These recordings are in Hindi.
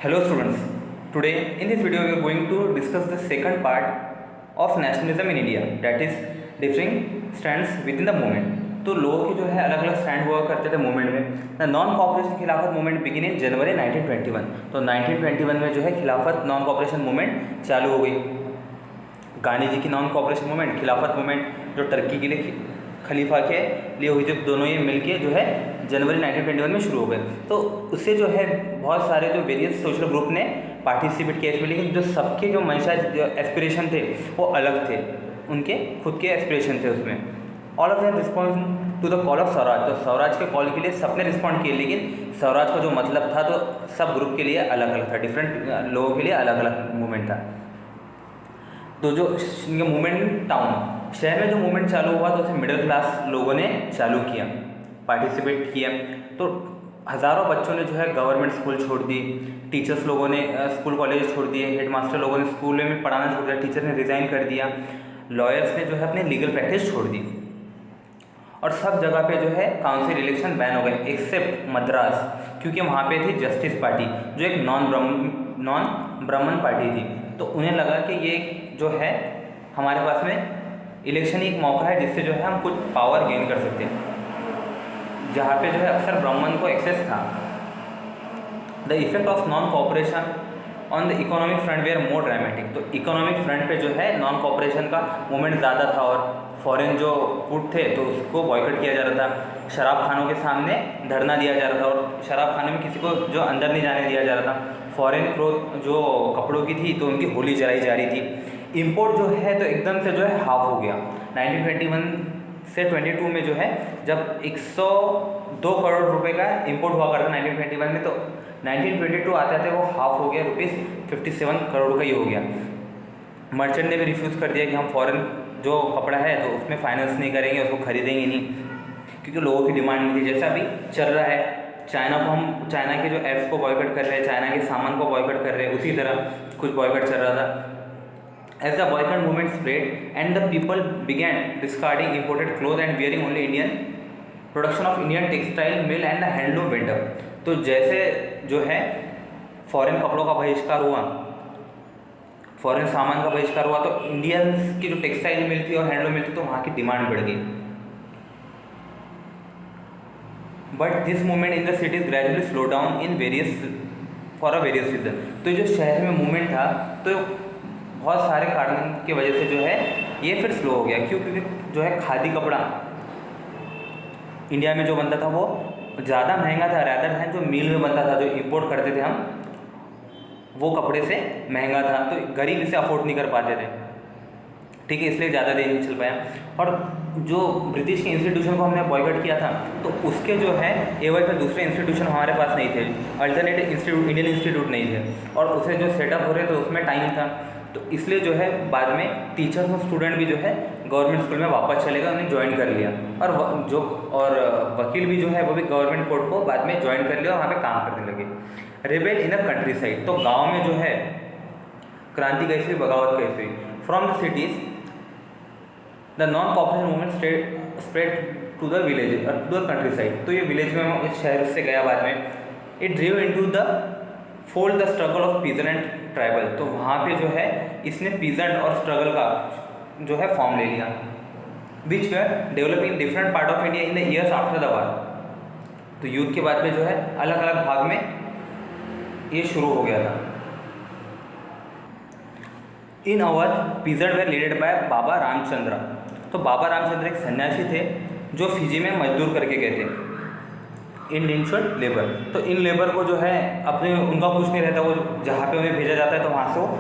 Hello students, today in this video we are going to discuss the second part of nationalism in India, that is differing strands within the movement. तो लोगों के जो है अलग अलग स्टैंड हुआ करते थे मूवमेंट में। द नॉन कॉपरेशन खिलाफत मूवमेंट बिगिन इन जनवरी 1921। तो 1921 में जो है खिलाफत नॉन कॉपरेशन मूवमेंट चालू हो गई। गांधी जी की नॉन कॉपरेशन मूवमेंट, खिलाफत मूवमेंट जो टर्की के लिए खलीफा के लिए हुई थी, दोनों ये मिलके जो है जनवरी 1921 में शुरू हो गए। तो उससे जो है बहुत सारे जो वेरियस सोशल ग्रुप ने पार्टिसिपेट किया इसमें, लेकिन जो सबके जो मंशा जो एस्पिरेशन थे वो अलग थे, उनके खुद के एस्पिरेशन थे उसमें। All of them respond to the call of swaraj. तो स्वराज के कॉल के लिए सबने रिस्पॉन्ड किए, लेकिन स्वराज का जो मतलब था तो सब ग्रुप के लिए अलग अलग था, डिफरेंट लोगों के लिए अलग अलग मूवमेंट था। तो जो मूवमेंट टाउन शहर में जो मूवमेंट चालू हुआ तो उसे मिडिल क्लास लोगों ने चालू किया, पार्टिसिपेट किया। तो हज़ारों बच्चों ने जो है गवर्नमेंट स्कूल छोड़ दी, टीचर्स लोगों ने स्कूल कॉलेज छोड़ दिए, हेडमास्टर लोगों ने स्कूल में पढ़ाना छोड़ दिया, टीचर ने रिज़ाइन कर दिया, लॉयर्स ने जो है अपनी लीगल प्रैक्टिस छोड़ दी, और सब जगह पे जो है काउंसिल इलेक्शन बैन हो गए एक्सेप्ट मद्रास, क्योंकि वहाँ पे थी जस्टिस पार्टी जो एक नॉन ब्राह्मण पार्टी थी। तो उन्हें लगा कि ये जो है हमारे पास में इलेक्शन एक मौका है जिससे जो है हम कुछ पावर गेन कर सकते हैं, जहाँ पे जो है अक्सर ब्राह्मण को एक्सेस था। The effect of non cooperation on the economic front were more dramatic. तो इकोनॉमिक फ्रंट पे जो है नॉन कॉपरेशन का मूवमेंट ज़्यादा था, और फॉरेन जो फूड थे तो उसको बॉयकट किया जा रहा था, शराब खानों के सामने धरना दिया जा रहा था, और शराब खाने में किसी को जो अंदर नहीं जाने दिया जा रहा था। फॉरेन क्लोथ जो कपड़ों की थी तो उनकी होली जलाई जा रही थी। इंपोर्ट जो है तो एकदम से जो है हाफ हो गया 1921 से 22 में जो है, जब 102 करोड़ रुपए का इंपोर्ट हुआ करता 1921 में, तो 1922 आते आते वो हाफ हो गया, ₹57 करोड़ का ही हो गया। मर्चेंट ने भी रिफ्यूज़ कर दिया कि हम फॉरेन जो कपड़ा है तो उसमें फाइनेंस नहीं करेंगे, उसको खरीदेंगे नहीं, क्योंकि लोगों की डिमांड नहीं थी। जैसा अभी चल रहा है चाइना के जो ऐप्स को बॉयकट कर रहे हैं, चाइना के सामान को बॉयकट कर रहे हैं, उसी तरह कुछ बॉयकट चल रहा था। As the boycott movement spread and the people began discarding imported clothes and wearing only Indian production of Indian textile mill and handloom vendor। तो जैसे जो है फॉरेन कपड़ों का बहिष्कार हुआ, फॉरेन सामान का बहिष्कार हुआ, तो इंडियंस की जो टेक्सटाइल मिल थी और हैंडलूम मिल थी तो वहाँ की डिमांड बढ़ गई। But this movement in the cities gradually slow down in for a various reason. तो जो शहर में मूवमेंट था तो बहुत सारे कारण की वजह से जो है ये फिर स्लो हो गया। क्यों? क्योंकि जो है खादी कपड़ा इंडिया में जो बनता था वो ज़्यादा महंगा था, रैदर है जो मिल में बनता था, जो इंपोर्ट करते थे हम, वो कपड़े से महंगा था, तो गरीब इसे अफोर्ड नहीं कर पाते थे, ठीक है, इसलिए ज़्यादा देर नहीं चल पाया। और जो ब्रिटिश के इंस्टीट्यूशन को हमने बॉयकट किया था तो उसके जो है एवज में दूसरे इंस्टीट्यूशन हमारे पास नहीं थे, अल्टरनेटिव इंस्टीट्यूट इंडियन इंस्टीट्यूट नहीं थे, और उसे जो सेटअप हो रहे थे उसमें टाइम था, तो इसलिए जो है बाद में टीचर्स और स्टूडेंट भी जो है गवर्नमेंट स्कूल में वापस चले गए, उन्हें ज्वाइन कर लिया, और वकील भी जो है वो भी गवर्नमेंट कोर्ट को बाद में ज्वाइन कर लिया और वहाँ पे काम करने लगे। Rebel in the countryside. तो गाँव में जो है क्रांति कैसे हुई, बगावत कैसे हुई। From the cities the non cooperation movement spread to the village और टू द कंट्री साइड। तो ये विलेज में शहर से गया बाद में। It drew into the fold the struggle of peasant and tribal. तो वहाँ पे जो है इसने पीजेंट और स्ट्रगल का जो है फॉर्म ले लिया, which were developing different part of India in the years after the war. तो युद्ध के बाद में जो है अलग अलग भाग में ये शुरू हो गया था। इन अवध पीजेंट वर लीडेड बाय बाबा रामचंद्र। तो बाबा रामचंद्र एक सन्यासी थे जो फिजी में मजदूर करके गए थे, इंडेंचर्ड लेबर। तो इन लेबर को जो है अपने उनका कुछ नहीं रहता, वो जहाँ पे उन्हें भेजा जाता है तो वहाँ से वो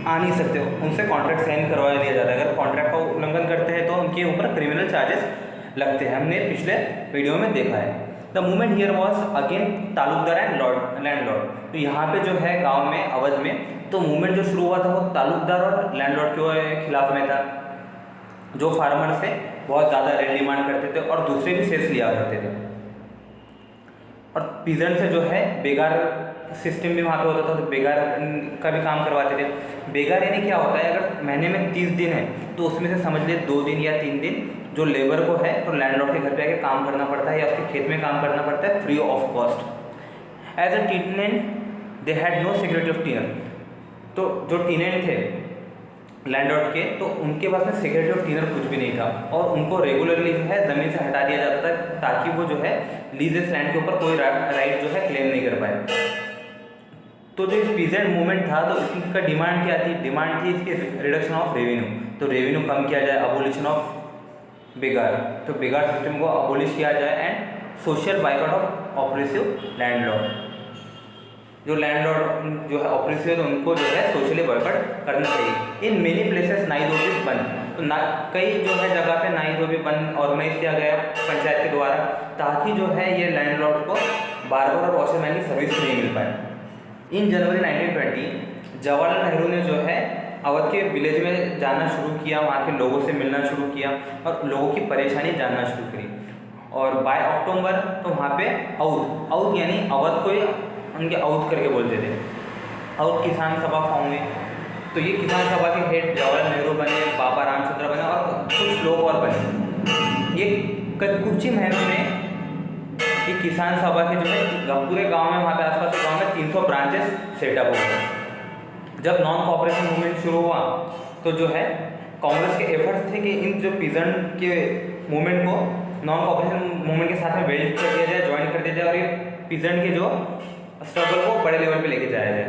आ नहीं सकते, उनसे कॉन्ट्रैक्ट साइन करवा दिया जाता है। अगर कॉन्ट्रैक्ट का उल्लंघन करते हैं तो उनके ऊपर क्रिमिनल चार्जेस लगते हैं, हमने पिछले वीडियो में देखा है। The movement here was again Talukdar and landlord. तो यहाँ पे जो है गाँव में अवध में तो मूवमेंट जो शुरू हुआ था वो तालुकदार और लैंडलॉर्ड के खिलाफ में था, जो फार्मर से बहुत ज़्यादा रेंट डिमांड करते थे और दूसरे भी सेल्स लिया करते थे। और पीजेंट से जो है बेगार सिस्टम भी वहाँ पे होता था, तो बेगार का भी काम करवाते थे। बेगार यानी क्या होता है, अगर महीने में 30 दिन है तो उसमें से समझ ले 2 दिन या 3 दिन जो लेबर को है तो लैंडलॉर्ड के घर पे आके काम करना पड़ता है या उसके खेत में काम करना पड़ता है free of cost. As a treatment they had no security of tenure. तो जो टीनेंट थे लैंडलॉर्ड के, तो उनके पास में सिक्योरिटी ऑफ टीनर कुछ भी नहीं था, और उनको रेगुलरली जो है ज़मीन से हटा दिया जाता था ताकि वो जो है लीजेस लैंड के ऊपर कोई राइट जो है क्लेम नहीं कर पाए। तो जो पीजेंट मूवमेंट था, तो इसका डिमांड क्या थी? डिमांड थी इसके रिडक्शन ऑफ रेवेन्यू, तो रेवेन्यू कम किया जाए, अबोलिशन ऑफ बेगार, तो बेगार सिस्टम को अबोलिश किया जाए, and social boycott of oppressive landlord. जो लैंडलॉर्ड जो है ऑपरेसिव है, तो उनको जो है सोशली बाइकआउट करना चाहिए। इन मेनी प्लेसेस नाई धोबी बंद, तो कई जो है जगह पे नाई धोबी बंद ऑर्गेनाइज किया गया पंचायत के द्वारा, ताकि जो है ये लैंडलॉर्ड को बार्बर और वॉशरमैन की सर्विस नहीं मिल पाए। इन जनवरी 1920 जवाहरलाल नेहरू ने जो है अवध के विलेज में जाना शुरू किया, वहाँ के लोगों से मिलना शुरू किया और लोगों की परेशानी जानना शुरू करी। और बाय अक्टूबर तो वहाँ पे औध यानी अवध को उनके औध करके बोलते थे, औध किसान सभा फॉर्म हुई। तो ये किसान सभा के हेड जवाहरलाल नेहरू बने, बाबा रामचंद्र बने और कुछ लोग और बने। ये कुछ ही महीनों में ये किसान सभा के जो है पूरे गांव में, वहाँ पे आसपास के गांव में 300 ब्रांचेस सेटअप हो गए। जब नॉन कोऑपरेशन मूवमेंट शुरू हुआ, तो जो है कांग्रेस के एफर्ट्स थे कि इन जो पीजेंट के मूवमेंट को नॉन कोऑपरेशन मूवमेंट के साथ में वेल्ड कर दिया जाए, ज्वाइन कर दिया जाए, और ये पीजेंट के जो स्ट्रगल को बड़े लेवल पे लेके जाया जाए।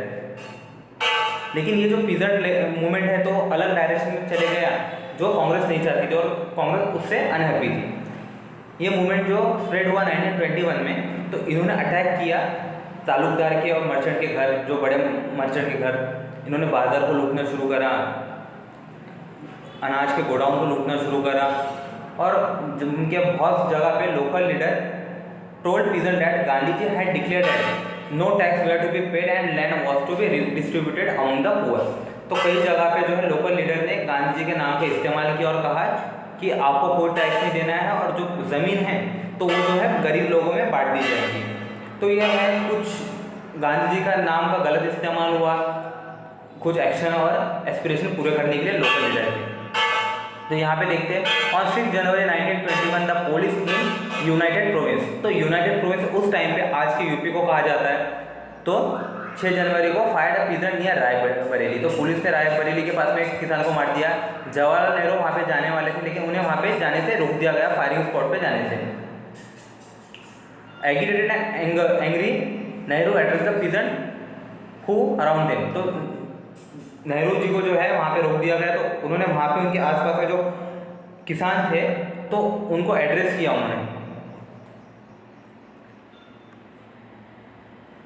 लेकिन ये जो पीजेंट मूवमेंट है, तो अलग डायरेक्शन में चले गया, जो कांग्रेस नहीं चाहती थी, और कांग्रेस उससे अनहैप्पी थी। ये मूवमेंट जो स्प्रेड हुआ 1921 में, तो इन्होंने अटैक किया तालुकदार के और मर्चेंट के घर, जो बड़े मर्चेंट के घर। इन्होंने बाजार को लूटना शुरू करा, अनाज के गोडाउन को लूटना शुरू करा, और उनके बहुत जगह पे local leader told peasant that Gandhi ji had declared that no tax were to be paid and land was to be distributed among the poor. तो कई जगह पे जो है लोकल लीडर ने गांधी जी के नाम का इस्तेमाल किया और कहा कि आपको कोई टैक्स नहीं देना है, और जो ज़मीन है तो वो जो है गरीब लोगों में बांट दी जाएगी। तो यह है कुछ गांधी जी का नाम का गलत इस्तेमाल हुआ, कुछ एक्शन और एस्पिरेशन पूरे करने के लिए लोकल लीडर थे। तो यहाँ पे देखते हैं on 6 January 1921 the police in United province. तो यूनाइटेड प्रोविंस उस टाइम पे आज के यूपी को कहा जाता है। तो 6 जनवरी को फायर्ड अ पीजेंट नियर रायबरेली। तो पुलिस ने रायबरेली के पास में एक किसान को मार दिया। जवाहरलाल नेहरू वहाँ पे जाने वाले थे, लेकिन उन्हें वहाँ पे जाने से रोक दिया गया, फायरिंग स्पॉट पे जाने से। Agitated and angry Nehru address the peasant who around them. तो नेहरू जी को जो है वहाँ पे रोक दिया गया, तो उन्होंने वहाँ पे उनके आसपास के जो किसान थे तो उनको एड्रेस किया उन्होंने।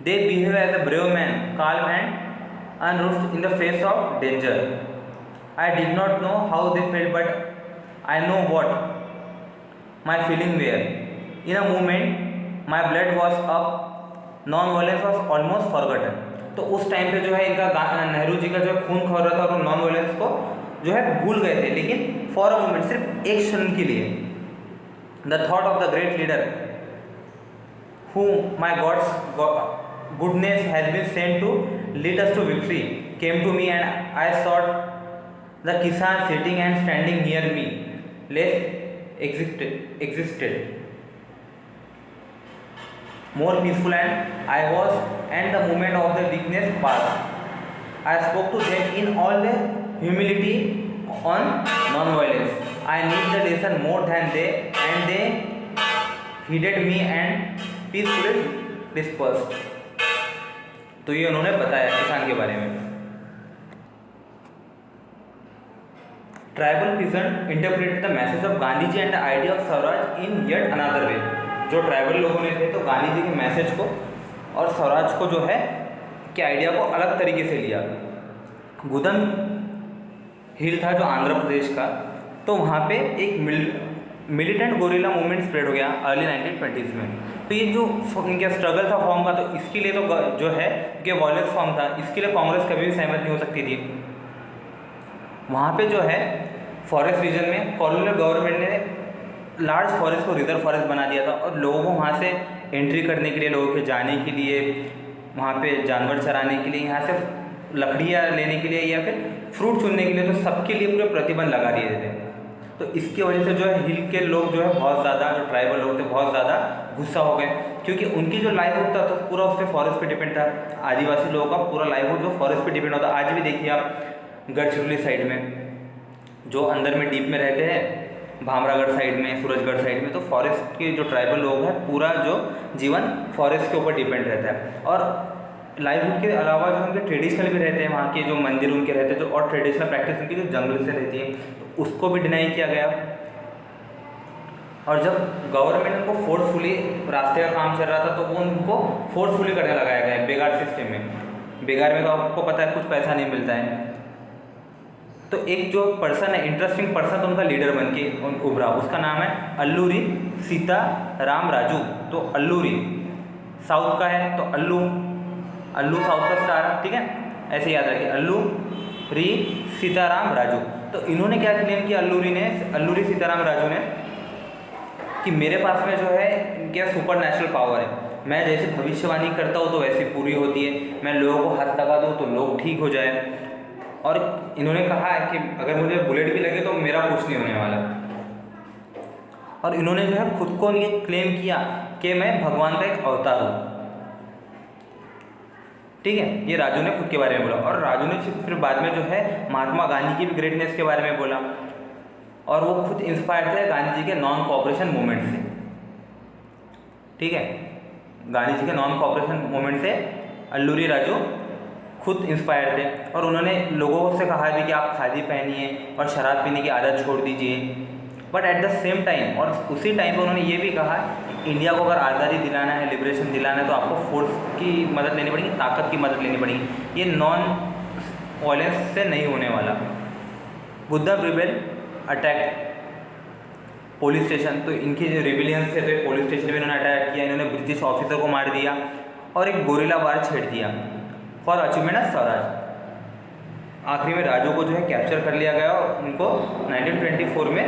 They behave as a brave man, calm and unroofed in the face of danger. I did not know how they felt, but I know what my feeling were. In a moment, my blood was up. Non-violence was almost forgotten. तो उस टाइम पे जो है इनका नेहरू जी का जो खून खौल रहा था और नॉन वायलेंस को जो है भूल गए थे, लेकिन फॉर अ मोमेंट, सिर्फ एक क्षण के लिए, the thought of the great leader who my gods goodness has been sent to lead us to victory came to me, and I saw the Kisan sitting and standing near me less existed more peaceful, and I was, and the moment of the weakness passed. I spoke to them in all the humility on non-violence. I need the lesson more than they, and they heeded me and peacefully dispersed. तो ये उन्होंने बताया किसान के बारे में। Tribal peasant interpreted the message of Gandhi ji and the idea of swaraj in yet another way. जो ट्राइबल लोगों ने थे तो गांधी जी के मैसेज को और स्वराज को जो है के आइडिया को अलग तरीके से लिया। गुदम हिल था जो आंध्र प्रदेश का, तो वहाँ पे एक मिलिटेंट गोरिल्ला मूवमेंट स्प्रेड हो गया अर्ली 1920s में। तो ये जो इनका स्ट्रगल था फॉर्म का, तो इसके लिए तो जो है कि वायलेंस फॉर्म था, इसके लिए कांग्रेस कभी भी सहमत नहीं हो सकती थी। वहाँ पे जो है फॉरेस्ट रीजन में कॉलोनियल गवर्नमेंट ने लार्ज फॉरेस्ट को रिजर्व फॉरेस्ट बना दिया था, और लोगों को वहाँ से एंट्री करने के लिए, लोगों के जाने के लिए, वहाँ पे जानवर चराने के लिए, यहाँ से लकड़ियाँ लेने के लिए या फिर फ्रूट चुनने के लिए, तो सबके लिए पूरे प्रतिबंध लगा दिए थे। तो इसकी वजह से जो है हिल के लोग जो है बहुत ज़्यादा, जो ट्राइबल लोग थे बहुत ज़्यादा गुस्सा हो गए, क्योंकि उनकी जो लाइवहुड था तो पूरा उस पर फॉरेस्ट पे डिपेंड था। आदिवासी लोगों का पूरा लाइवहुड जो फॉरेस्ट पे डिपेंड होता। आज भी देखिए आप गढ़चिरौली साइड में जो अंदर में डीप में रहते हैं, भामरागढ़ साइड में, सूरजगढ़ साइड में, तो फॉरेस्ट के जो ट्राइबल लोग हैं पूरा जो जीवन फॉरेस्ट के ऊपर डिपेंड रहता है। और लाइवहुड के अलावा जो उनके ट्रेडिशनल भी रहते हैं, वहाँ के जो मंदिर उनके रहते हैं, जो और ट्रेडिशनल प्रैक्टिस उनकी जो जंगल से रहती है, तो उसको भी डिनाई किया गया। और जब गवर्नमेंट उनको फोर्सफुली रास्ते का काम चल रहा था तो वो उनको फोर्सफुली करने लगाया गया बेगार सिस्टम में। बेगार में तो आपको पता है कुछ पैसा नहीं मिलता है। तो एक जो पर्सन है, इंटरेस्टिंग पर्सन, तो उनका लीडर बन के उभरा, उसका नाम है अल्लूरी सीताराम राजू। तो अल्लूरी साउथ का है, तो अल्लू साउथ का स्टार है, ठीक है, ऐसे याद रखिए, अल्लूरी सीताराम राजू। तो इन्होंने क्या क्लेम किया, अल्लूरी सीताराम राजू ने, कि मेरे पास में जो है इनके सुपर नेचुरल पावर है, मैं जैसे भविष्यवाणी करता हूँ तो वैसे पूरी होती है, मैं लोगों को हाथ लगा दूँ तो लोग ठीक हो जाए। और इन्होंने कहा है कि अगर मुझे बुलेट भी लगे तो मेरा कुछ नहीं होने वाला। और इन्होंने जो है खुद को ये क्लेम किया कि मैं भगवान का एक अवतार हूँ, ठीक है, ये राजू ने खुद के बारे में बोला। और राजू ने फिर बाद में जो है महात्मा गांधी की भी ग्रेटनेस के बारे में बोला, और वो खुद इंस्पायर थे गांधी जी के नॉन कोऑपरेशन मूवमेंट से, ठीक है, गांधी जी के नॉन कोऑपरेशन मूवमेंट से अल्लूरी राजू खुद इंस्पायर थे। और उन्होंने लोगों से कहा भी कि आप खादी पहनिए और शराब पीने की आदत छोड़ दीजिए। But at the same time, और उसी टाइम पे उन्होंने ये भी कहा, इंडिया को अगर आज़ादी दिलाना है, लिबरेशन दिलाना है, तो आपको फोर्स की मदद लेनी पड़ेगी, ताकत की मदद लेनी पड़ेगी, ये नॉन वायलेंस से नहीं होने वाला। Buddha rebel attack police station, तो इनके जो रिबिलियंस थे तो पुलिस स्टेशन में इन्होंने अटैक किया, इन्होंने ब्रिटिश ऑफिसर को मार दिया और एक गोरिल्ला वार छेड़ दिया फॉर अचीवमेंट ऑफ स्वराज। आखिरी में राजू को जो है कैप्चर कर लिया गया और उनको 1924 में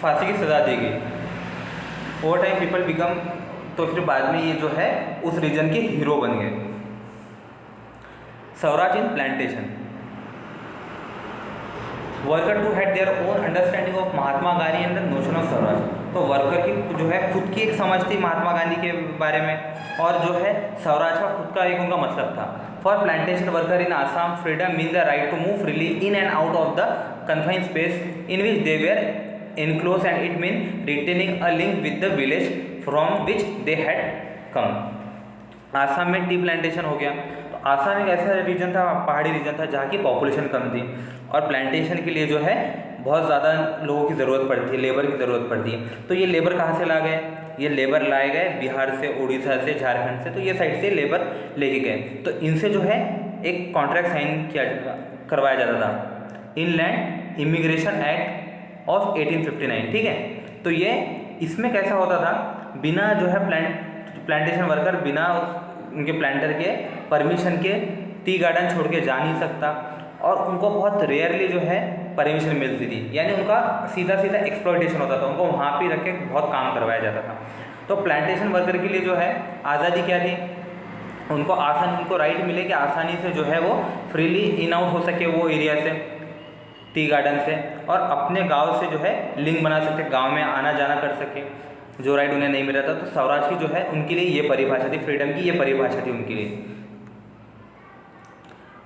फांसी की सज़ा दी गई। ओवर टाइम पीपल बिकम, तो फिर बाद में ये जो है उस रीजन के हीरो बन गए। Swaraj in plantation, worker too had their own understanding of Mahatma Gandhi and the notion of swaraj. तो वर्कर की जो है खुद की एक समझ थी महात्मा गांधी के बारे में, और जो है स्वराज का खुद का एक उनका मतलब था। For plantation worker in Assam, freedom mean the right to move freely in and out of the confined space in which they were enclosed, and it mean retaining a link with the village from which they had come। Assam में टी प्लांटेशन हो गया, तो आसाम एक ऐसा रीजन था, पहाड़ी रीजन था, जहाँ की पॉपुलेशन कम थी और प्लांटेशन के लिए जो है बहुत ज़्यादा लोगों की ज़रूरत पड़ती है, लेबर की ज़रूरत पड़ती है। तो ये लेबर कहाँ से ला गए, ये लेबर लाए गए बिहार से, उड़ीसा से, झारखंड से, तो ये साइड से लेबर लेके गए। तो इनसे जो है एक कॉन्ट्रैक्ट साइन करवाया जाता था, इनलैंड इमिग्रेशन एक्ट ऑफ 1859, ठीक है। तो ये इसमें कैसा होता था, बिना जो है प्लांटेशन वर्कर बिना उनके प्लांटर के परमिशन के टी गार्डन छोड़ के जा नहीं सकता, और उनको बहुत रेयरली जो है परमिशन मिलती थी, यानी उनका सीधा एक्सप्लॉयटेशन होता था, उनको वहाँ पे रख के बहुत काम करवाया जाता था। तो प्लांटेशन वर्कर के लिए जो है आज़ादी क्या थी, उनको राइट मिले कि आसानी से जो है वो फ्रीली इन आउट हो सके वो एरिया से, टी गार्डन से, और अपने गांव से जो है लिंक बना सकते, गांव में आना जाना कर सके, जो राइट उन्हें नहीं मिल रहा था। तो स्वराज की जो है उनके लिए ये परिभाषा थी, फ्रीडम की ये परिभाषा थी उनके लिए।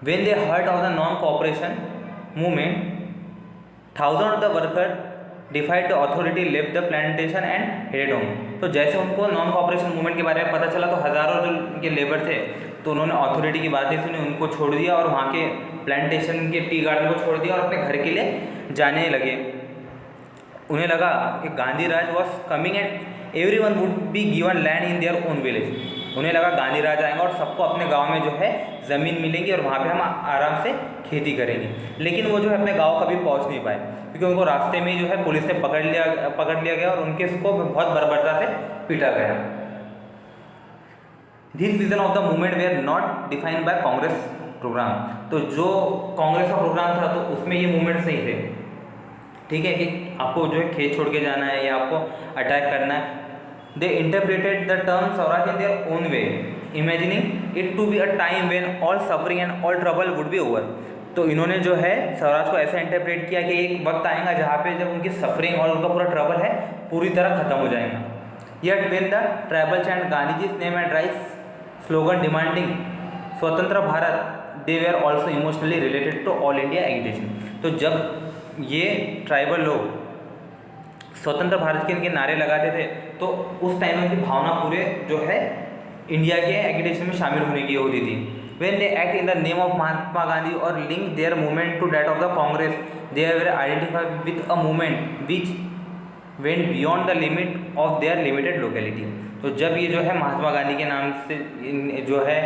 When they hurt of the non cooperation movement, thousand of the worker डिफाइड the authority, left the plantation and headed home. तो जैसे उनको नॉन कोऑपरेशन मूवमेंट के बारे में पता चला, तो हज़ारों जो उनके लेबर थे तो उन्होंने अथॉरिटी की बातें सुनी, उनको छोड़ दिया और वहाँ के प्लांटेशन के टी गार्डन को छोड़ दिया और अपने घर के लिए जाने लगे। उन्हें लगा कि Gandhi Raj was coming and everyone would be given land in their own village. उन्हें लगा गांधी राज आएंगे और सबको अपने गांव में जो है ज़मीन मिलेगी और वहाँ पे हम आराम से खेती करेंगे। लेकिन वो जो है अपने गांव कभी पहुँच नहीं पाए, क्योंकि उनको रास्ते में जो है पुलिस ने पकड़ लिया गया और उनके उसको बहुत बर्बरता से पीटा गया। This vision of the movement were not defined by Congress program. तो जो कांग्रेस का प्रोग्राम था तो उसमें ये मूवमेंट्स नहीं थे, ठीक है, कि आपको जो है खेत छोड़ के जाना है या आपको अटैक करना है। They interpreted the term swaraj in their own way, imagining it to be a time when all suffering and all trouble would be over. तो इन्होंने जो है स्वराज को ऐसा इंटरप्रेट किया कि एक वक्त आएगा जहाँ पे जब उनकी सफरिंग और उनका पूरा ट्रबल है पूरी तरह ख़त्म हो जाएगा। Yet when the tribal chant Gandhiji's name and rise slogan demanding स्वतंत्र Bharat, they were also emotionally related to all India agitation. तो जब ये ट्राइबल लोग स्वतंत्र भारत के इनके नारे लगाते थे तो उस टाइम उनकी भावना पूरे जो है इंडिया के एगिटेशन में शामिल होने की होती थी. When they act in the name of Mahatma Gandhi or link their movement to that of the Congress, they were identified with a movement which went beyond the limit of their limited locality. तो जब ये जो है महात्मा गांधी के नाम से जो है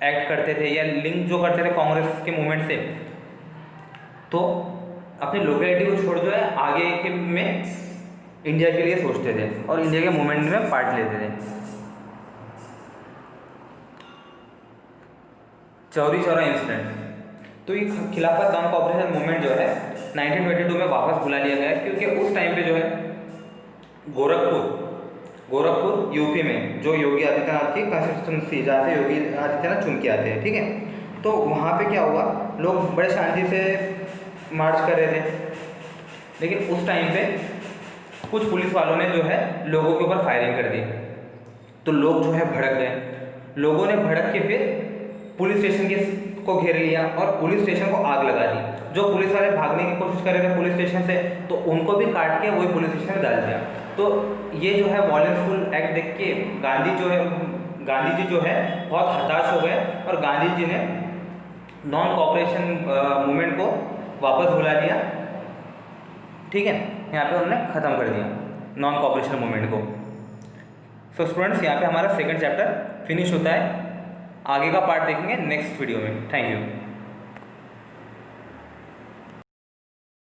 एक्ट करते थे या लिंक जो करते थे कांग्रेस के मूवमेंट से, तो अपनी लोकेलिटी को छोड़ जो है आगे के में इंडिया के लिए सोचते थे और इंडिया के मूवमेंट में पार्ट लेते थे. चौरी चौरा इंसिडेंट. तो ये खिलाफत नॉन कॉपरेशन मूवमेंट जो है 1922 में वापस बुला लिया गया क्योंकि उस टाइम पे जो है गोरखपुर यूपी में जो योगी आदित्यनाथ की कंस्टिट्यूंसी जहाँ से योगी आदित्यनाथ चुन के आते हैं, ठीक है. तो वहाँ पे क्या हुआ, लोग बड़े शांति से मार्च कर रहे थे, लेकिन उस टाइम पे कुछ पुलिस वालों ने जो है लोगों के ऊपर फायरिंग कर दी. तो लोग जो है भड़क गए. लोगों ने भड़क के फिर पुलिस स्टेशन को घेर लिया और पुलिस स्टेशन को आग लगा दी. जो पुलिस वाले भागने की कोशिश कर रहे थे पुलिस स्टेशन से, तो उनको भी काट के वही पुलिस स्टेशन में डाल दिया. तो ये जो है वॉयलेंसफुल एक्ट देख के गांधी जी जो है बहुत हताश हो गए और गांधी जी ने नॉन कॉपरेशन मूवमेंट को वापस बुला लिया, ठीक है. यहाँ पे उन्होंने ख़त्म कर दिया नॉन कॉपरेशन मूवमेंट को. सो स्टूडेंट्स, यहाँ पे हमारा सेकंड चैप्टर फिनिश होता है. आगे का पार्ट देखेंगे नेक्स्ट वीडियो में. Thank you.